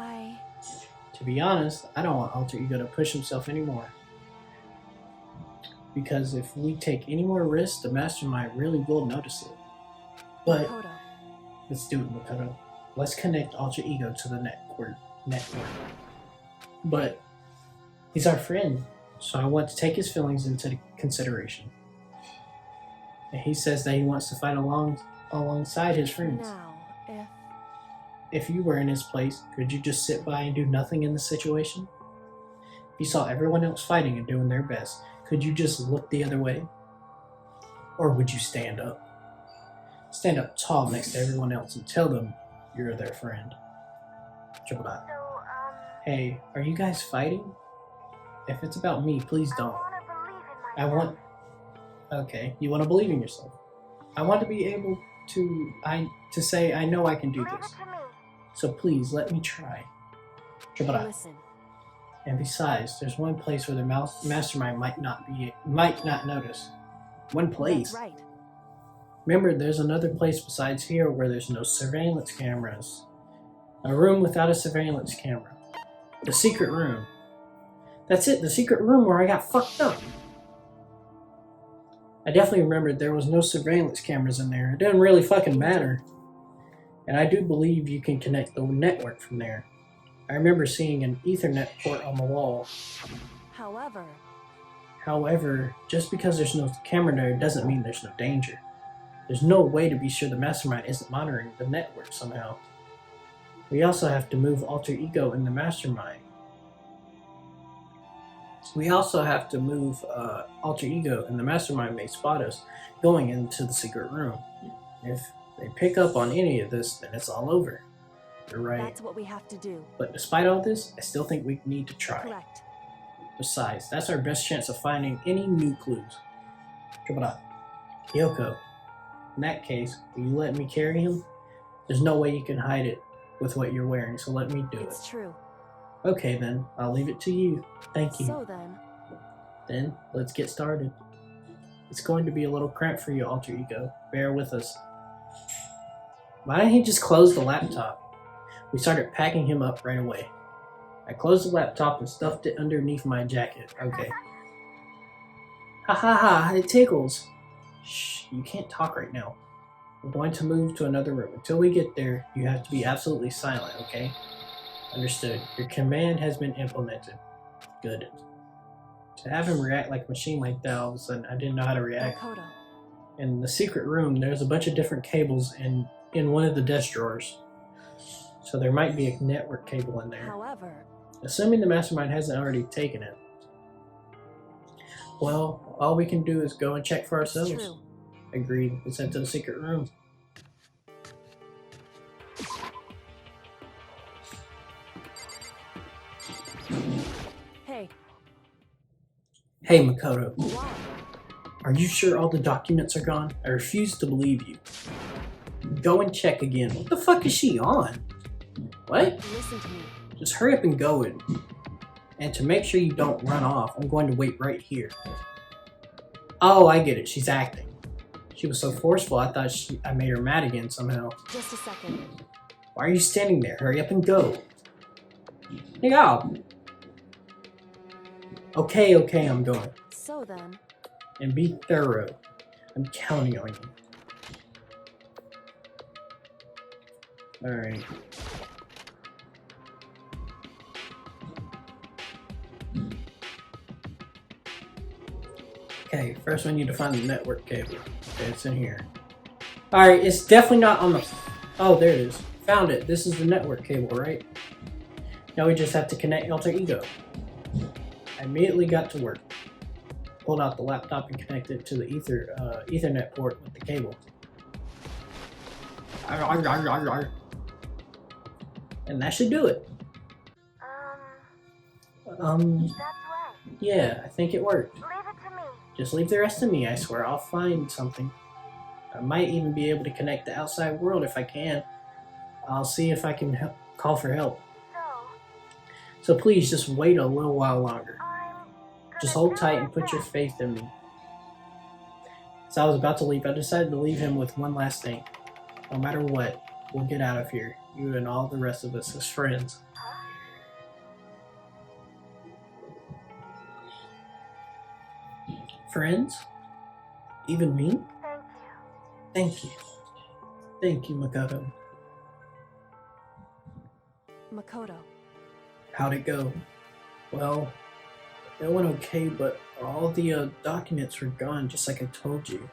to be honest, I don't want Alter Ego to push himself anymore. Because if we take any more risks, the mastermind really will notice it. But Makoto. let's do it, Makoto. Let's connect Alter Ego to the network. But he's our friend, so I want to take his feelings into consideration. And he says that he wants to fight alongside his friends. Now, If you were in his place, could you just sit by and do nothing in the situation? If you saw everyone else fighting and doing their best, could you just look the other way? Or would you stand up? Stand up tall next to everyone else and tell them you're their friend. Triple dot. Hey, are you guys fighting? If it's about me, please don't. Okay, you want to believe in yourself. I want to be able to say I know I can do this. So please let me try. Triple dot. listen. And besides, there's one place where the mastermind might not notice. One place. That's right. Remember, there's another place besides here where there's no surveillance cameras. A room without a surveillance camera. The secret room. That's it, the secret room where I got fucked up. I definitely remembered there was no surveillance cameras in there. It didn't really fucking matter. And I do believe you can connect the network from there. I remember seeing an Ethernet port on the wall. However, just because there's no camera there doesn't mean there's no danger. There's no way to be sure the mastermind isn't monitoring the network somehow. We also have to move Alter Ego in the mastermind. Alter Ego and the mastermind may spot us going into the secret room. If they pick up on any of this, then it's all over. You're right. That's what we have to do. But despite all this, I still think we need to try. Correct. Besides, that's our best chance of finding any new clues. Triple dot. Kyoko, in that case, will you let me carry him? There's no way you can hide it with what you're wearing, so let me do it. It's true. Okay then, I'll leave it to you. Thank you. So then, Then, let's get started. It's going to be a little cramped for you, Alter Ego. Bear with us. Why didn't he just close the laptop? We started packing him up right away. I closed the laptop and stuffed it underneath my jacket. Okay. Ha ha ha, it tickles. Shh, you can't talk right now. We're going to move to another room. Until we get there, you have to be absolutely silent, okay? Understood. Your command has been implemented. Good. To have him react like a machine like that, all of a sudden, I didn't know how to react. Makoto. In the secret room, there's a bunch of different cables in one of the desk drawers. So there might be a network cable in there. However, Assuming the mastermind hasn't already taken it. Well, all we can do is go and check for it's ourselves. true. Agreed. Let's head to the secret room. Hey, Hey, Makoto. why? Are you sure all the documents are gone? I refuse to believe you. Go and check again. What the fuck is she on? What? Listen to me. Just hurry up and go in. And to make sure you don't run off, I'm going to wait right here. Oh, I get it. She's acting. She was so forceful, I thought I made her mad again somehow. Just a second. Why are you standing there? Hurry up and go. Hey, out. Okay, I'm going. So then, And be thorough. I'm counting on you. Alright. Okay, first we need to find the network cable. Okay, it's in here. Alright, it's definitely not on the... Oh, there it is. Found it. This is the network cable, right? Now we just have to connect Alter Ego. I immediately got to work. Pulled out the laptop and connected it to the Ethernet port with the cable. And that should do it. That's right. Yeah, I think it worked. Leave it to me. Just leave the rest to me, I swear. I'll find something. I might even be able to connect the outside world if I can. I'll see if I can call for help. So please, just wait a little while longer. Just hold tight and put your faith in me. As I was about to leave, I decided to leave him with one last thing. No matter what, we'll get out of here. You and all the rest of us as friends. Friends? Even me? Thank you. Thank you. Thank you, Makoto. Makoto. How'd it go? Well, it went okay, but all the documents were gone, just like I told you.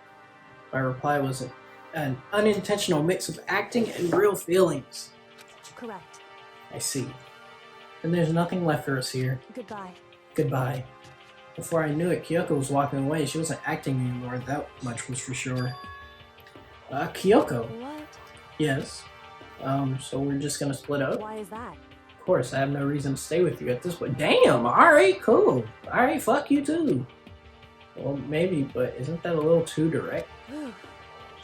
My reply was an unintentional mix of acting and real feelings. Correct. I see. And there's nothing left for us here. Goodbye. Goodbye. Before I knew it, Kyoko was walking away. She wasn't acting anymore, that much was for sure. Kyoko? What? Yes. So we're just gonna split up? Why is that? Of course, I have no reason to stay with you at this point. Damn! Alright, cool. Alright, fuck you too. Well, maybe, but isn't that a little too direct?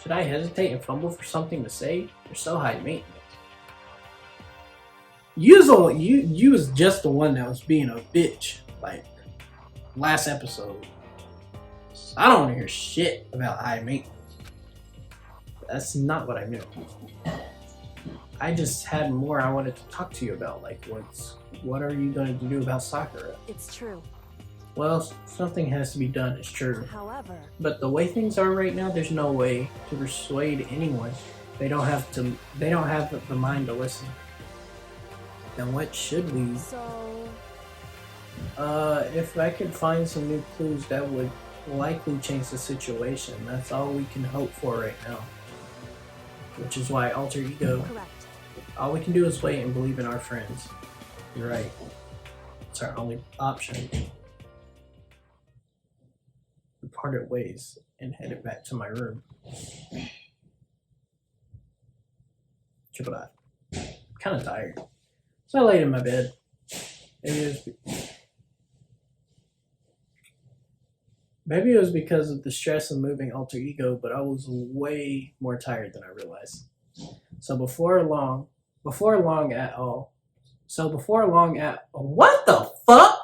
Should I hesitate and fumble for something to say? You're so high maintenance. You was just the one that was being a bitch, like, last episode. I don't want to hear shit about high maintenance. That's not what I meant. I just had more I wanted to talk to you about, like what are you going to do about Sakura? It's true. Well, something has to be done, it's true. However, But the way things are right now, there's no way to persuade anyone. They don't have the mind to listen. Then what should we? so If I could find some new clues, that would likely change the situation. That's all we can hope for right now. Which is why Alter Ego, correct. all we can do is wait and believe in our friends. You're right. It's our only option. We parted ways and headed back to my room. Triple dot. Kind of tired. So I laid in my bed. Maybe it was because of the stress of moving Alter Ego, but I was way more tired than I realized. So before long at all. What the fuck?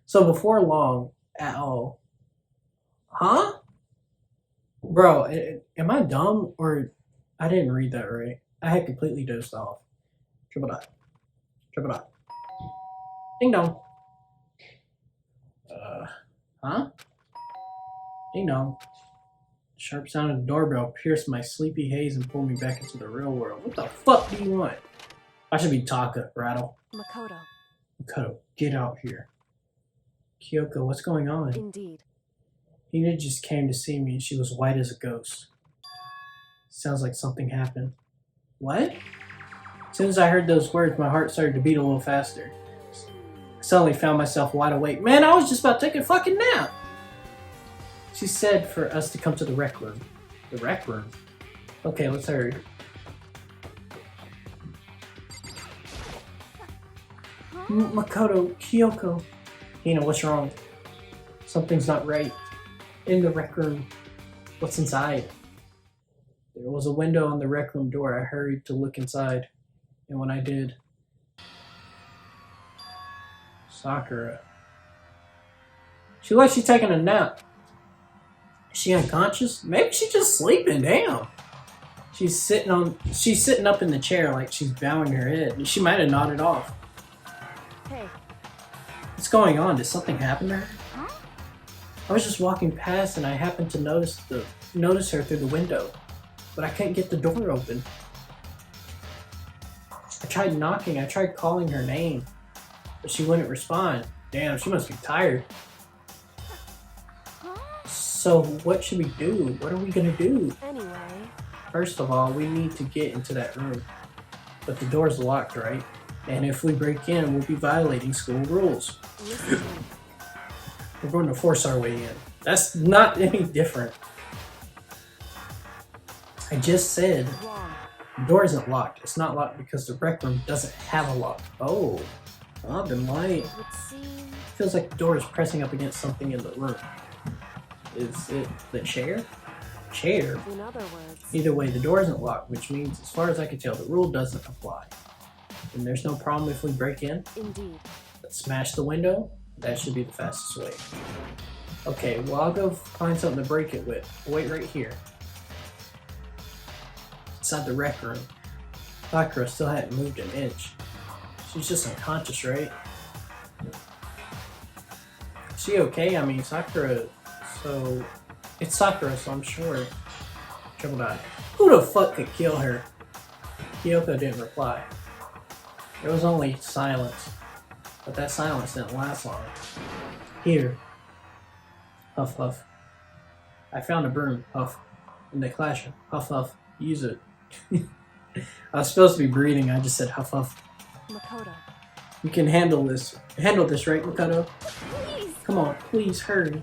So before long at all. Huh? Bro, am I dumb or I didn't read that right? I had completely dozed off. Triple dot. Triple dot. Ding dong. Huh? Ding dong. The sharp sound of the doorbell pierced my sleepy haze and pulled me back into the real world. What the fuck do you want? I should be Taka, Rattle. Makoto. Makoto, get out here. Kyoko, what's going on? Indeed. Hina just came to see me and she was white as a ghost. Sounds like something happened. What? As soon as I heard those words, my heart started to beat a little faster. I suddenly found myself wide awake. Man, I was just about to take a fucking nap! She said for us to come to the rec room. The rec room. Okay, let's hurry. Makoto, Kyoko. Hina, what's wrong? Something's not right. In the rec room. What's inside? There was a window on the rec room door. I hurried to look inside. And when I did... Sakura. She looks like she's taking a nap. Is she unconscious? Maybe she's just sleeping. Damn. She's sitting up in the chair like she's bowing her head. She might have nodded off. Hey. What's going on? Did something happen to her? I was just walking past and I happened to notice her through the window, but I couldn't get the door open. I tried knocking. I tried calling her name, but she wouldn't respond. Damn, she must be tired. So what should we do? What are we gonna do? Anyway. First of all, we need to get into that room. But the door's locked, right? And if we break in, we'll be violating school rules. Listen. We're going to force our way in. That's not any different. I just said Wrong. the door isn't locked. It's not locked because the rec room doesn't have a lock. Oh, I've been lying. It would seem. Feels like the door is pressing up against something in the room. Is it the chair? Chair? In other words. Either way, the door isn't locked, which means, as far as I can tell, the rule doesn't apply. And there's no problem if we break in. Indeed. Let's smash the window. That should be the fastest way. Okay, well, I'll go find something to break it with. I'll wait right here. Inside the rec room. Sakura still hadn't moved an inch. She's just unconscious, right? Is she okay? I mean, Sakura... So... It's Sakura, so I'm sure... Trouble died. Who the fuck could kill her? Kyoko didn't reply. There was only silence. But that silence didn't last long. Here. Huff huff. I found a broom. Huff. In the classroom. Huff huff. Use it. I was supposed to be breathing. I just said huff huff. Makoto. You can handle this. Handle this, right, Makoto? Please! Come on, please hurry.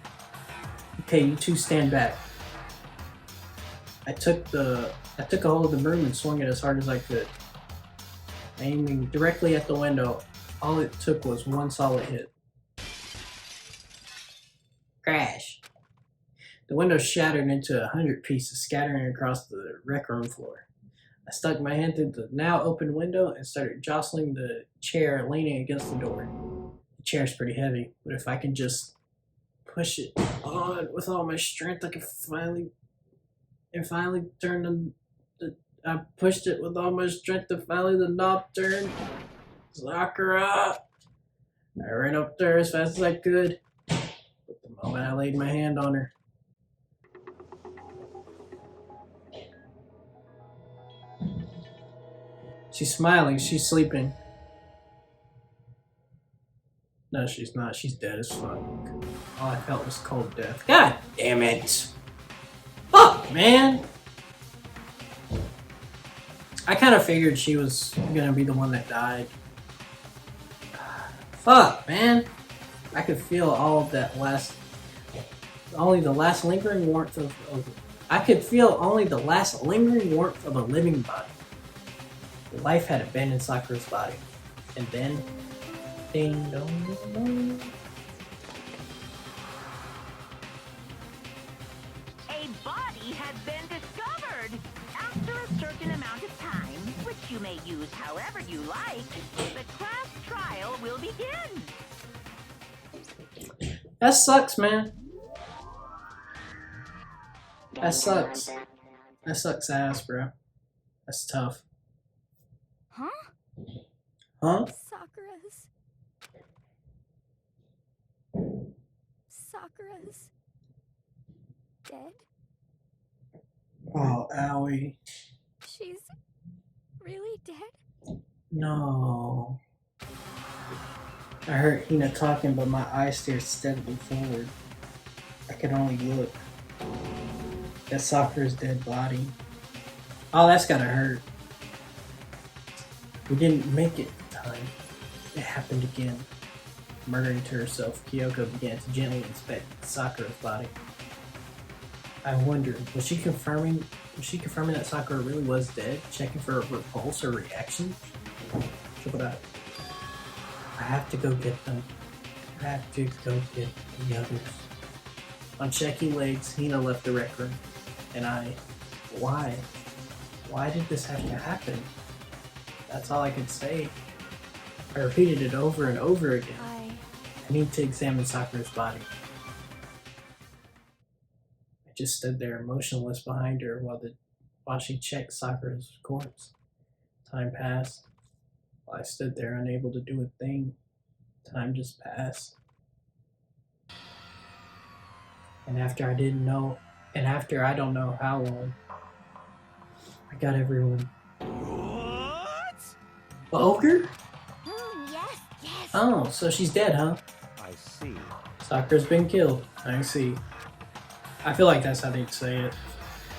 Okay, you two stand back. I took a hold of the broom and swung it as hard as I could. Aiming directly at the window. All it took was one solid hit. Crash. The window shattered into 100 pieces, scattering across the rec room floor. I stuck my hand through the now open window and started jostling the chair leaning against the door. The chair's pretty heavy, but if I can just push it on with all my strength, I can finally turn I pushed it with all my strength and finally the knob turned. Sakura! I ran up there as fast as I could. But the moment I laid my hand on her, she's smiling, she's sleeping. No, she's not. She's dead as fuck. All I felt was cold death. God damn it! Fuck, man! I kind of figured she was gonna be the one that died. Fuck, man! I could feel all of that only the last lingering warmth I could feel only the last lingering warmth of a living body. Life had abandoned Sakura's body. And then, ding dong dong. A body has been discovered. After a certain amount of time, which you may use however you like, the class trial will begin. That sucks, man. That sucks. That sucks ass, bro. That's tough. Huh? Huh? Sakura's dead? Oh, owie. She's really dead? No. I heard Hina talking, but my eyes stared steadily forward. I could only look. At Sakura's dead body. Oh, that's gotta hurt. We didn't make it in time. It happened again. Murdering to herself, Kyoko began to gently inspect Sakura's body. I wondered, was she confirming that Sakura really was dead? Checking for a repulse or reaction? Check it out. I have to go get them. I have to go get the others. On shaky legs, Hina left the rec room. And why? Why did this have to happen? That's all I could say. I repeated it over and over again. I need to examine Sakura's body. I just stood there motionless behind her while she checked Sakura's corpse. Time passed. While I stood there unable to do a thing, time just passed. And after I don't know how long, I got everyone. What? Ogre? Yes, yes. Oh, so she's dead, huh? I see. Sakura's been killed. I see. I feel like that's how they'd say it.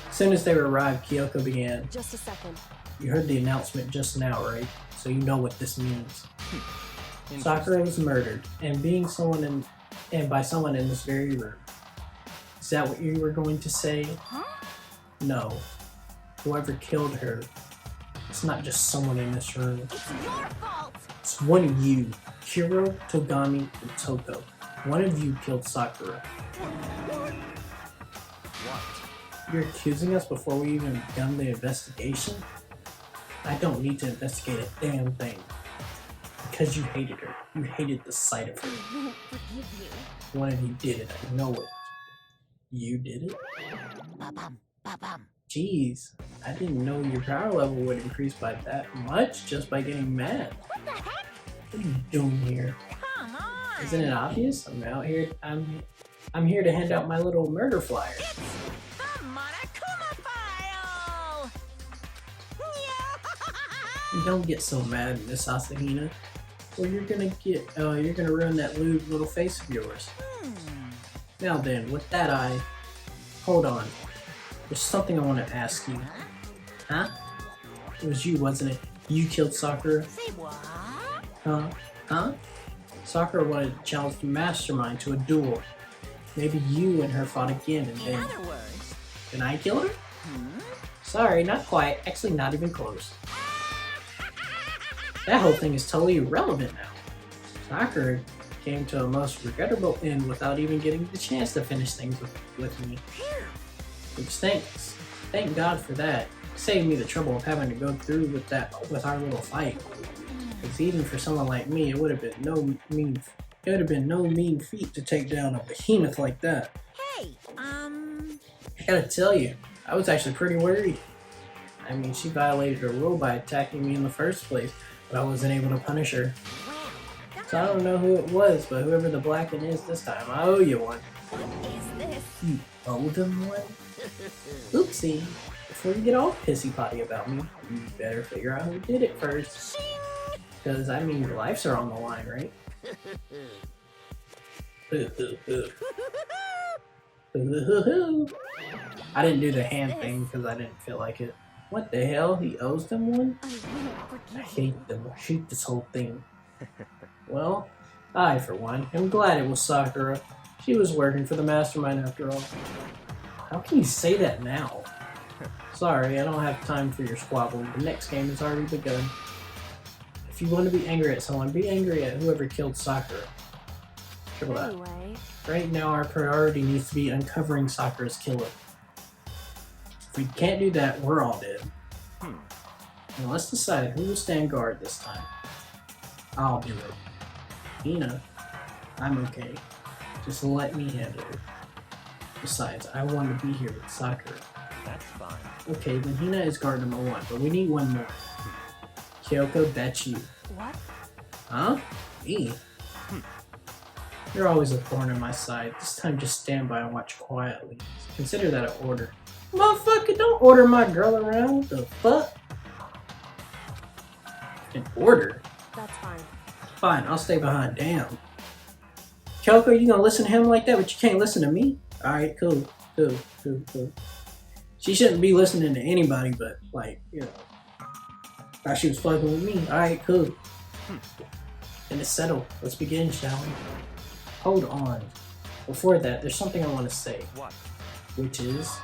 As soon as they arrived, Kyoko began. Just a second. You heard the announcement just now, right? So you know what this means. Sakura was murdered, and by someone in this very room. Is that what you were going to say? Huh? No. Whoever killed her, it's not just someone in this room. It's your fault. It's one of you, Kiro, Togami, and Toko. One of you killed Sakura. What? You're accusing us before we even begun the investigation? I don't need to investigate a damn thing. Because you hated her. You hated the sight of her. I won't forgive you. One of you did it. I know it. You did it? Ba-bum, ba-bum. Jeez, I didn't know your power level would increase by that much just by getting mad. What the heck? What are you doing here? Come on. Isn't it obvious? I'm here to hand out my little murder flyer. It's the Monokuma file. You don't get so mad, Miss Asahina, or you're gonna ruin that lewd little face of yours. Now then, with that hold on. There's something I want to ask you. Huh? It was you, wasn't it? You killed Sakura? Say what? Huh? Sakura wanted to challenge the mastermind to a duel. Maybe you and her fought again and In then... other words, Then I killed her? Sorry, not quite. Actually, not even close. That whole thing is totally irrelevant now. Sakura came to a most regrettable end without even getting the chance to finish things with me. Which thank God for that. It saved me the trouble of having to go through with our little fight. Because even for someone like me, it would have been no mean feat to take down a behemoth like that. hey, I gotta tell you, I was actually pretty worried. I mean, she violated her rule by attacking me in the first place, but I wasn't able to punish her. So I don't know who it was, but whoever the Blacken is this time, I owe you one. What is this? You owe them one? Oopsie. Before you get all pissy potty about me, you better figure out who did it first. Because, I mean, your lives are on the line, right? I didn't do the hand thing because I didn't feel like it. What the hell? He owes them one? I won't forgive I you. hate them. I hate this whole thing. Well, I, for one, am glad it was Sakura. She was working for the mastermind after all. How can you say that now? Sorry, I don't have time for your squabble. The next game has already begun. If you want to be angry at someone, be angry at whoever killed Sakura. Triple that. Anyway, Right now, our priority needs to be uncovering Sakura's killer. If we can't do that, we're all dead. Now let's decide who will stand guard this time. I'll do it. Hina, I'm okay. Just let me handle it. Besides, I want to be here with Sakura. That's fine. Okay, then Hina is guard number 1, but we need one more. Kyoko, that's you. what? Huh? Me? You're always a thorn in my side. This time just stand by and watch quietly. Consider that an order. Motherfucker, don't order my girl around. What the fuck? An order? That's fine. Fine, I'll stay behind. Damn. Kyoko, you gonna listen to him like that, but you can't listen to me? Alright, cool. Cool. She shouldn't be listening to anybody but, like, you know. Thought she was fucking with me. Alright, cool. And it's settled. Let's begin, shall we? Hold on. Before that, there's something I want to say. What? which is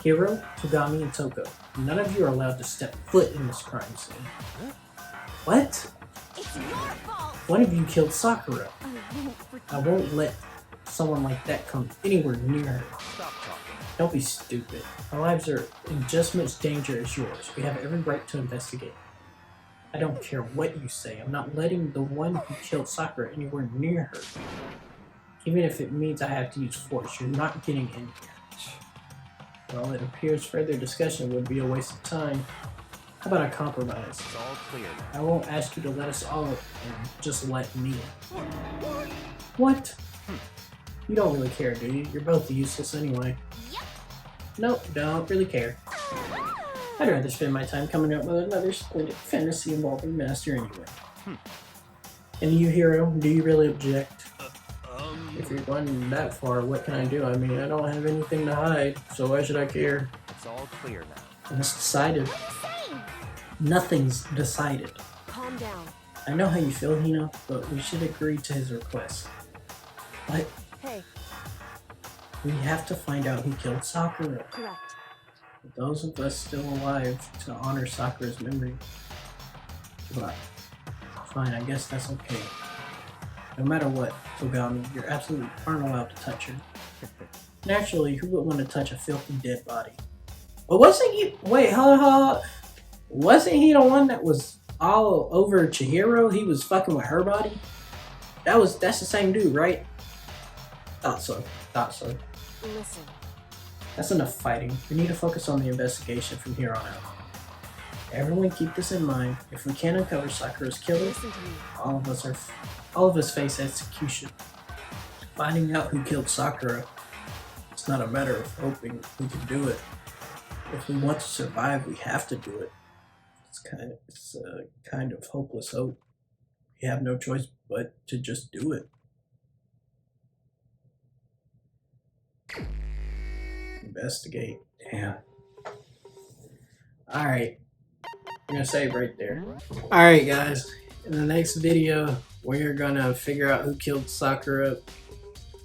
Hiro, Togami, and Toko. None of you are allowed to step foot in this crime scene. What? It's your fault! One of you killed Sakura. I won't forgive I won't let someone like that come anywhere near her. Stop talking. Don't be stupid. Our lives are in just as much danger as yours. We have every right to investigate. I don't care what you say. I'm not letting the one who killed Sakura anywhere near her. Even if it means I have to use force, you're not getting in here. Well, it appears further discussion would be a waste of time. How about a compromise? It's all clear now. I won't ask you to let us all in, just let me in. What? You don't really care, do you? You're both useless anyway. Yep. Nope, don't really care. I'd rather spend my time coming up with another splendid fantasy involving Master anyway. And you, Hero, do you really object? If you're going that far, what can I do? I mean, I don't have anything to hide, so why should I care? It's all clear now. And it's decided. What are you saying? Nothing's decided. Calm down. I know how you feel, Hino, but we should agree to his request. But Hey, we have to find out who killed Sakura. correct. Those of us still alive to honor Sakura's memory. But fine, I guess that's okay. No matter what, Togami, you absolutely aren't allowed to touch her. Naturally, who would want to touch a filthy dead body? But wasn't he? Wait, wasn't he the one that was all over Chihiro? He was fucking with her body. That's the same dude, right? Thought so. Listen, That's enough fighting. We need to focus on the investigation from here on out. Everyone keep this in mind. If we can't uncover Sakura's killer, listen to me. all of us face execution. Finding out who killed Sakura, it's not a matter of hoping we can do it. If we want to survive, we have to do it. It's a kind of hopeless hope. We have no choice but to just do it. Investigate. Damn. Alright. I'm gonna save right there. Alright guys. In the next video, we're gonna figure out who killed Sakura.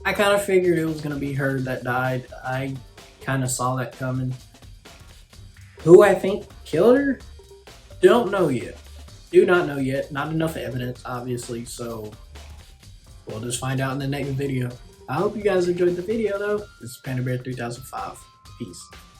I kind of figured it was gonna be her that died. I kind of saw that coming. Who I think killed her? Don't know yet. Do not know yet. Not enough evidence, obviously, so we'll just find out in the next video. I hope you guys enjoyed the video though. This is Panda Bear 3005. Peace.